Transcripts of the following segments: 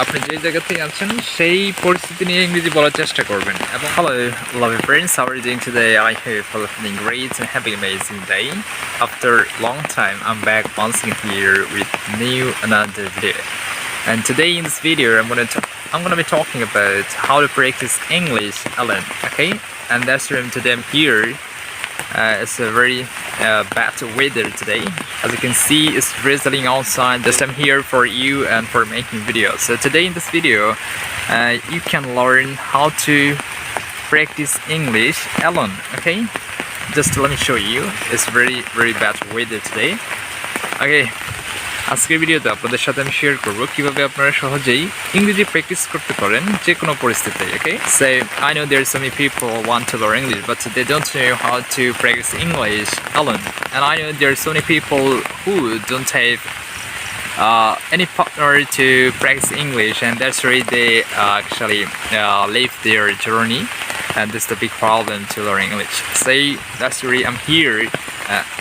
আপনি যে জায়গা থেকে আছেন সেই পরিস্থিতি নিয়ে ইংরেজি বলার চেষ্টা করবেন। এবং hello lovely friends, how are you doing today? I hope you're feeling great and having an amazing day. After long time I'm back once again here with new another video. And today in this video I'm gonna be talking about how to practice English alone, okay? And that's why today I'm here. It's a very bad weather today. As you can see, it's drizzling outside. Just I'm here for you and for making videos. So today in this video, you can learn how to practice English alone. Okay, just let me show you. It's very bad weather today. Okay. আজকের ভিডিওতে আপনাদের সাথে আমি share করব কিভাবে আপনারা সহজেই ইংরেজি প্র্যাকটিস করতে পারেন যে কোনো পরিস্থিতিতে okay so I know there are so many people want to learn English but they don't know how to practice English alone, and I know there are so many people who don't have any partner to practice English, and that's why they actually leave their journey, and this is the big problem to learn English. So that's why I'm here.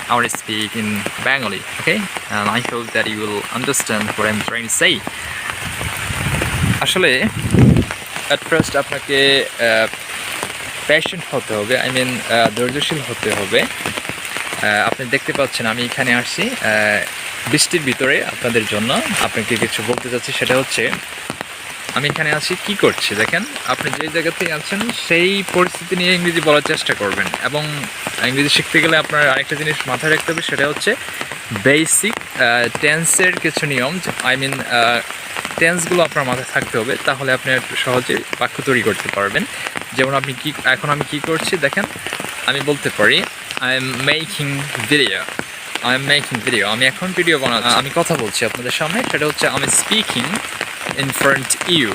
I want to speak in Bengali, okay? And I hope that you will understand what I'm trying to say. আসলে at first আপনাকে patient হতে হবে, I mean ধৈর্যশীল হতে হবে। আপনি দেখতে পাচ্ছেন আমি এখানে আসছি বৃষ্টির ভিতরে আপনাদের জন্য আপনাকে কিছু বলতে চাচ্ছি, সেটা হচ্ছে আমি এখানে আছি কি করছি দেখেন। আপনি যে জায়গা থেকে আছেন সেই পরিস্থিতি নিয়ে ইংরেজি বলার চেষ্টা করবেন। এবং ইংরেজি শিখতে গেলে আপনার আরেকটা জিনিস মাথায় রাখতে হবে, সেটা হচ্ছে বেসিক টেন্সের কিছু নিয়ম, আই মিন টেন্সগুলো আপনার মাথায় থাকতে হবে, তাহলে আপনি একটু সহজে বাক্য তৈরি করতে পারবেন। যেমন আমি কি করছি দেখেন, আমি বলতে পারি আই এম মেকিং ভিডিও, আমি এখন ভিডিও বানাচ্ছি, আমি কথা বলছি আপনাদের সামনে, সেটা হচ্ছে আমি স্পিকিং in front you.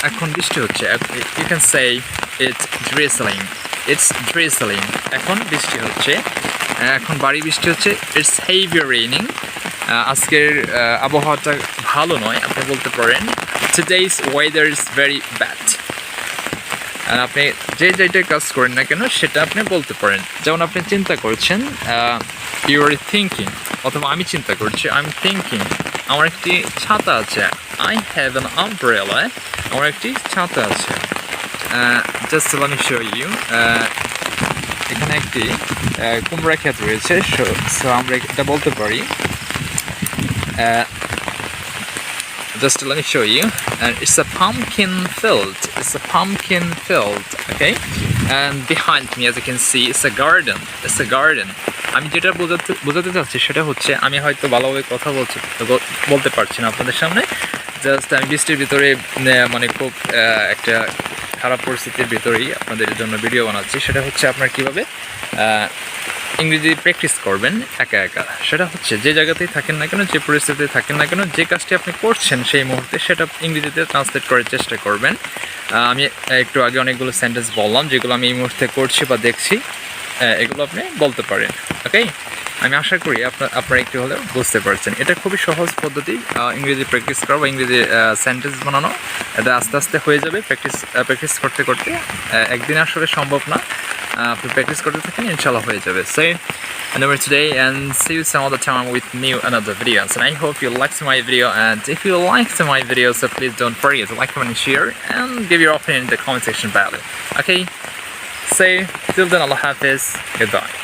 এখন বৃষ্টি হচ্ছে, you can say it's drizzling, এখন বৃষ্টি হচ্ছে, এখন বাড়ি বৃষ্টি হচ্ছে, it's heavy raining, আজকের আবহাওয়াটা ভালো নয়, আপনি বলতে পারেন today's weather is very bad. আর আপনি যেটা কাজ করেন না কেন সেটা আপনি বলতে পারেন। যেমন আপনি চিন্তা করছেন you are thinking, অথবা আমি চিন্তা করছি I'm thinking, আমার একটি ছাতা আছে, I have an umbrella, আমার একটি ছাতা আছে। Just let me show you, এখানে একটি কুমড়া ক্ষেত রয়েছে, সো আমরা এটা বলতে পারি just let me show you, and it's a pumpkin field, okay, and behind me as you can see it's a garden. আমি যেটা বোঝাতে চাচ্ছি সেটা হচ্ছে আমি হয়তো ভালোভাবে কথা বলতে পারছি না আপনাদের সামনে, জাস্ট আমি বৃষ্টির ভিতরে মানে খুব একটা খারাপ পরিস্থিতির ভিতরেই আপনাদের জন্য ভিডিও বানাচ্ছি। সেটা হচ্ছে আপনার কীভাবে ইংরেজি প্র্যাকটিস করবেন একা সেটা হচ্ছে যে জায়গাতেই থাকেন না কেন, যে পরিস্থিতিতে থাকেন না কেন, যে কাজটি আপনি করছেন সেই মুহূর্তে সেটা ইংরেজিতে ট্রান্সলেট করার চেষ্টা করবেন। আমি একটু আগে অনেকগুলো সেন্টেন্স বললাম যেগুলো আমি এই মুহূর্তে করছি বা দেখছি, এগুলো আপনি বলতে পারেন, ওকে? আমি আশা করি আপনারা একটু হলেও বুঝতে পারছেন। এটা খুবই সহজ পদ্ধতি ইংরেজি প্র্যাকটিস করা বা ইংরেজি সেন্টেন্স বানানো। এটা আস্তে আস্তে হয়ে যাবে প্র্যাকটিস করতে একদিন আসলে সম্ভব না, আপনি প্র্যাকটিস করতে থাকেন, ইনশাল্লাহ হয়ে যাবে। So anyway today, and see you some other time with new another videos, and I hope you liked my video, and if you liked my video, so please don't forget to like, comment and share, and give your opinion in the comment section below, okay? So till then, Allah Hafiz, goodbye.